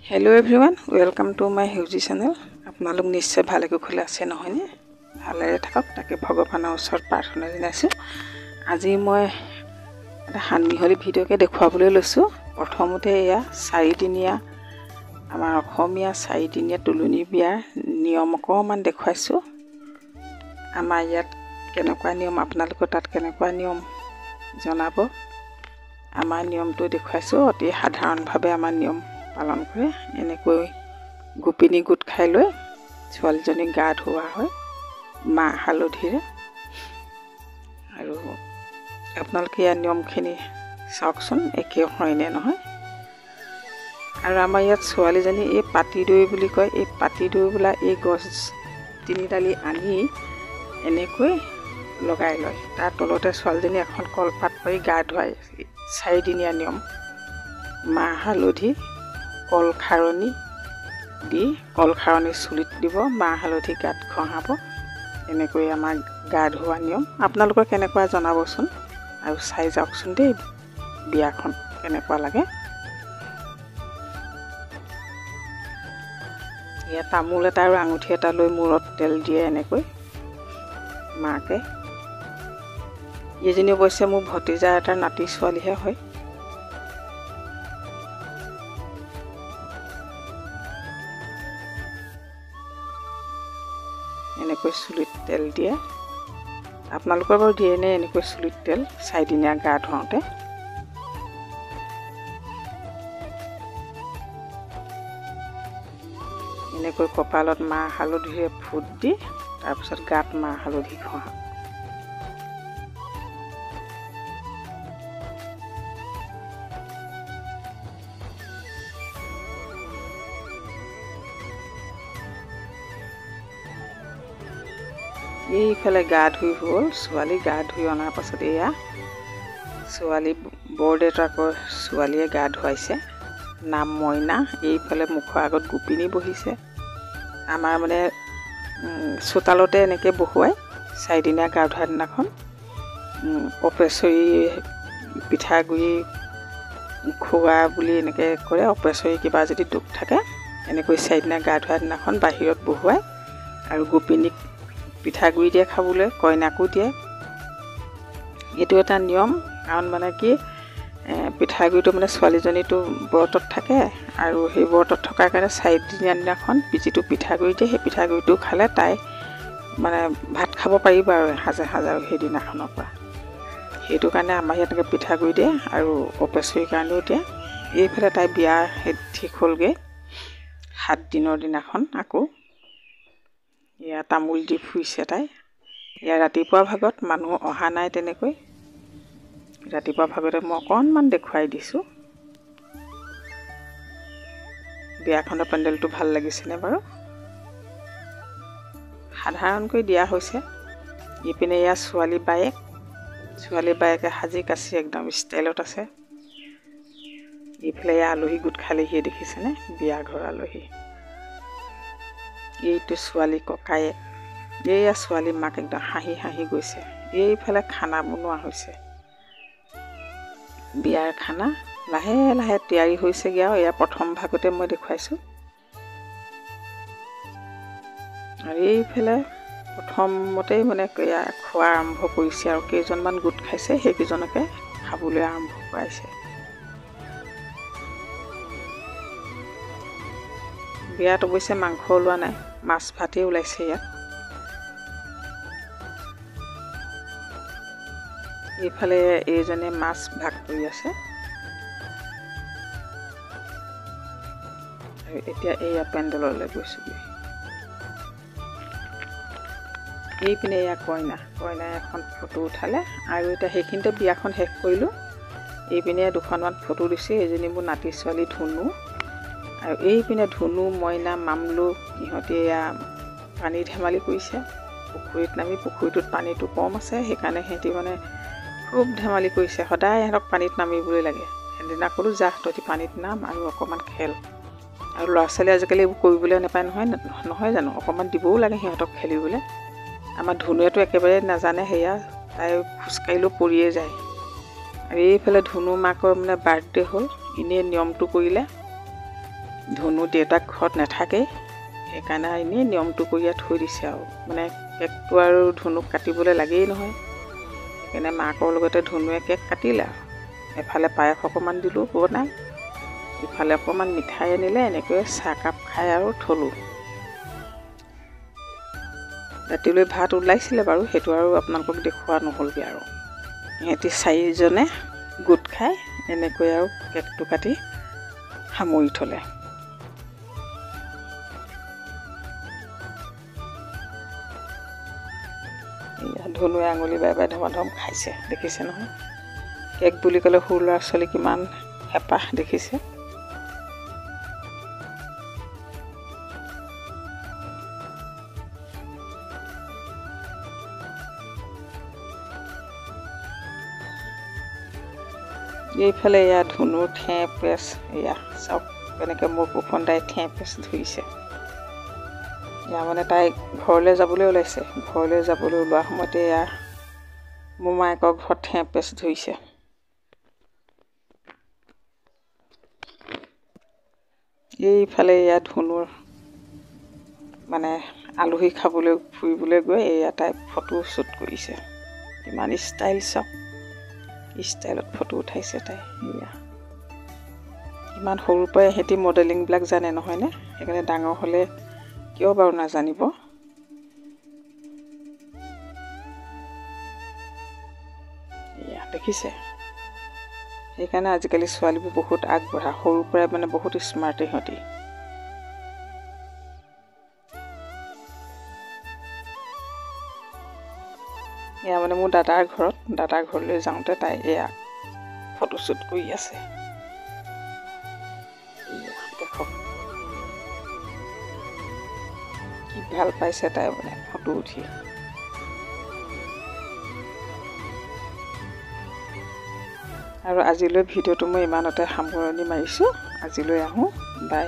Hello everyone welcome to my हिउजी channel. आपनालोक निश्चय भाले कुशले आछे नहयने भाले थाকক ताके भगवाনৰ ওচৰত प्रार्थना जनाइছো। আজি মই এটা হানমিহলি ভিডিওকে দেখুৱাবলৈ লৈছো। প্ৰথমতে এয়া 4 দিনীয়া আমাৰ অসমীয়া 4 দিনীয়া তুলনি বিয়াৰ নিয়ম অকমান দেখুৱাইছো। আমাৰ ইয়াত কেনেকুৱা নিয়ম আপোনালোকৰ তাত কেনেকুৱা নিয়ম জনাব। আমাৰ নিয়মটো দেখুৱাইছো। অতি সাধাৰণভাৱে আমাৰ নিয়ম পালন কৰে। এনেকৈ গোপিনী গোট খাই লৈ ছোৱালীজনী গা ধোৱা হয় মাহ হালধিৰে। আৰু আপোনালোকে ইয়াৰ নিয়মখিনি চাওকচোন একে হয়নে নহয়। আৰু আমাৰ ইয়াত ছোৱালীজনী এই পাতি দৈ বুলি কয়। এই পাতি দৈ বোলা এই গছ তিনিডালি আনি এনেকৈ লগাই লয়। তাৰ তলতে ছোৱালীজনী এখন কলপাত পাৰি গা ধুৱায়। 4 দিনীয়া নিয়ম। মাহ হালধি কল খাৰণী দি কল খাৰণী চুলিত দিব, মাহ হালধি গাত ঘঁহাব। এনেকৈ আমাৰ গা ধোৱা নিয়ম। আপোনালোকৰ কেনেকুৱা জনাবচোন আৰু চাই যাওকচোন দেই বিয়াখন কেনেকুৱা লাগে। ইয়াত তামোল এটা আৰু আঙুঠি এটা লৈ মূৰত তেল দিয়ে এনেকৈ মাকে। এইজনী অৱশ্যে মোৰ ভতিজা এটাৰ নাতি ছোৱালীহে হয়। এনেকৈ চুলিত তেল দিয়ে। আপোনালোকৰ বাৰু দিয়ে নে এনেকৈ চুলিত তেল 4 দিনীয়া গা ধুৱাওঁতে। এনেকৈ কপালত মাহ হালধিৰে ফুট দি তাৰপিছত গাত মাহ হালধি ঘঁহা। এইফালে গা ধুই হ'ল ছোৱালী। গা ধুই অনাৰ পাছত এয়া ছোৱালী বৰদেউতাকৰ ছোৱালীয়ে গা ধুৱাইছে। নাম মইনা। এইফালে মুখৰ আগত গোপিনী বহিছে। আমাৰ মানে চোতালতে এনেকৈ বহুৱাই 4 দিনীয়া গা ধোৱা দিনাখন অপেশ্বৰী পিঠাগুড়ি খোৱা বুলি এনেকৈ কৰে। অপেশ্বৰী কিবা যদি দুখ থাকে এনেকৈ 4 দিনীয়া গা ধোৱা দিনাখন বাহিৰত বহুৱাই আৰু গোপিনীক পিঠাগুড়ি দিয়ে খাবলৈ, কইনাকো দিয়ে। এইটো এটা নিয়ম। কাৰণ মানে কি পিঠাগুড়িটো মানে ছোৱালীজনীটো ব্ৰতত থাকে আৰু সেই ব্ৰতত থকাৰ কাৰণে 4 দিনীয়া দিনাখন যিটো পিঠাগুড়ি দিয়ে সেই পিঠাগুড়িটো খালে তাই মানে ভাত খাব পাৰিব আৰু হাজে আৰু সেইদিনাখনৰ পৰা। সেইটো কাৰণে আমাৰ ইয়াত এনেকৈ পিঠাগুড়ি দিয়ে আৰু অপেশ্বৰীৰ কাৰণেও দিয়ে। এইফালে তাই বিয়া ঠিক হ'লগৈ 7 দিনৰ দিনাখন। আকৌ এয়া তামোল দি ফুৰিছে তাই। এয়া ৰাতিপুৱা ভাগত মানুহ অহা নাই তেনেকৈ। ৰাতিপুৱা ভাগতে মই অকণমান দেখুৱাই দিছোঁ। বিয়াখনৰ পেণ্ডেলটো ভাল লাগিছেনে বাৰু। সাধাৰণকৈ দিয়া হৈছে। ইপিনে এয়া ছোৱালী বায়েকে সাজি কাচি একদম ষ্টাইলত আছে। এইফালে এয়া আলহী গোট খালেহিয়ে দেখিছেনে বিয়া ঘৰ আলহী। এইটো ছোৱালী ককায়েক। এয়া ছোৱালী মাক একদম হাঁহি গৈছে। এইফালে খানা বনোৱা হৈছে। বিয়াৰ খানা লাহে লাহে তৈয়াৰী হৈছেগৈ আৰু এয়া প্ৰথম ভাগতে মই দেখুৱাইছোঁ। আৰু এইফালে প্ৰথমতেই মানে এয়া খোৱা আৰম্ভ কৰিছে আৰু কেইজনমান গোট খাইছে সেইকেইজনকে খাবলৈ আৰম্ভ কৰাইছে। বিয়াত অৱশ্যে মাংস ওলোৱা নাই, মাছ ভাতেই ওলাইছে ইয়াত। এইফালে এইজনে মাছ ভাগ কৰি আছে। আৰু এতিয়া এয়া পেণ্ডেললৈ গৈছোগৈ। এইপিনে এয়া কইনাই এখন ফটো উঠালে আৰু এতিয়া সেইখিনিতে বিয়াখন শেষ কৰিলোঁ। এইপিনে 2খনমান ফটো দিছে। এজনী মোৰ নাতি ছোৱালী ধুনু আৰু এইপিনে ধুনু মইনা মামলু ইহঁতে এয়া পানী ধেমালি কৰিছে। পুখুৰীত নামি, পুখুৰীটোত পানীটো কম আছে সেইকাৰণে সিহঁতি মানে খুব ধেমালি কৰিছে। সদায় সিহঁতক পানীত নামিবলৈ লাগে। সেইদিনা ক'লোঁ যা তহঁতি পানীত নাম আৰু অকণমান খেল। আৰু ল'ৰা ছোৱালী আজিকালি এইবোৰ কৰিবলৈ নাপায় নহয় জানো। অকণমান দিবও লাগে সিহঁতক খেলিবলৈ। আমাৰ ধুনুৱেতো একেবাৰে নাজানে। সেয়া তাই খোজকাঢ়িলেও পৰিয়ে যায়। আৰু এইফালে ধুনু মাকৰ মানে বাৰ্থডে হ'ল। এনেই নিয়মটো কৰিলে ধনু দেউতাক ঘৰত নাথাকেই, সেইকাৰণে এনেই নিয়মটো কৰি ইয়াত থৈ দিছে আৰু মানে কেকটো আৰু ধনুক কাটিবলৈ লাগেই নহয়। সেইকাৰণে মাকৰ লগতে ধনুৱে কেক কাটিলে আৰু এফালে পায়স অকণমান দিলোঁ বনাই, ইফালে অকণমান মিঠাই আনিলে, এনেকৈ চাহকাপ খাই আৰু থলোঁ। ৰাতিলৈ ভাত ওলাইছিলে বাৰু, সেইটো আৰু আপোনালোকক দেখুওৱা নহ'লগৈ আৰু। সিহঁতি 4জনে গোট খাই এনেকৈ আৰু কেকটো কাটি সামৰি থ'লে। ধনুৱে আঙুলি বাই বাই ধমাধম খাইছে, দেখিছে নহয়। কেক বুলি ক'লে সৰু ল'ৰা ছোৱালী কিমান হেঁপাহ, দেখিছে। এইফালে এয়া ধনুৰ ঠেঁ পেচ, এয়া চাওক কেনেকৈ মোক উফন্দাই ঠেঁ পেচ ধৰিছে। এয়া মানে তাই ঘৰলৈ যাবলৈ ওলাইছে, ঘৰলৈ যাবলৈ ওলোৱা সময়তে এয়া মোমায়েকৰ ঘৰত ঠেঁ পেচ ধৰিছে। এইফালে এয়া ধনুৰ মানে আলহী খাবলৈ ফুৰিবলৈ গৈ এয়া তাই ফটো শ্বুট কৰিছে। ইমান ষ্টাইল, চাওক ষ্টাইলত ফটো উঠাইছে তাই। এয়া ইমান সৰুৰ পৰাই সিহঁতি মডেলিংবিলাক জানে নহয়নে, সেইকাৰণে ডাঙৰ হ'লে কিয় বাৰু নাজানিব। এয়া দেখিছে, সেইকাৰণে আজিকালি ছোৱালীবোৰ বহুত আগবঢ়া, সৰুৰ পৰাই মানে বহুত স্মাৰ্ট সিহঁতি। এয়া মানে মোৰ দাদাৰ ঘৰলৈ যাওঁতে তাই এয়া ফটোশ্বুট কৰি আছে। দেখক কি ভাল পাইছে তাই মানে ফটো উঠি। আৰু আজিলৈ ভিডিঅ'টো মই ইমানতে সামৰণি মাৰিছোঁ। আজিলৈ আহোঁ, বাই।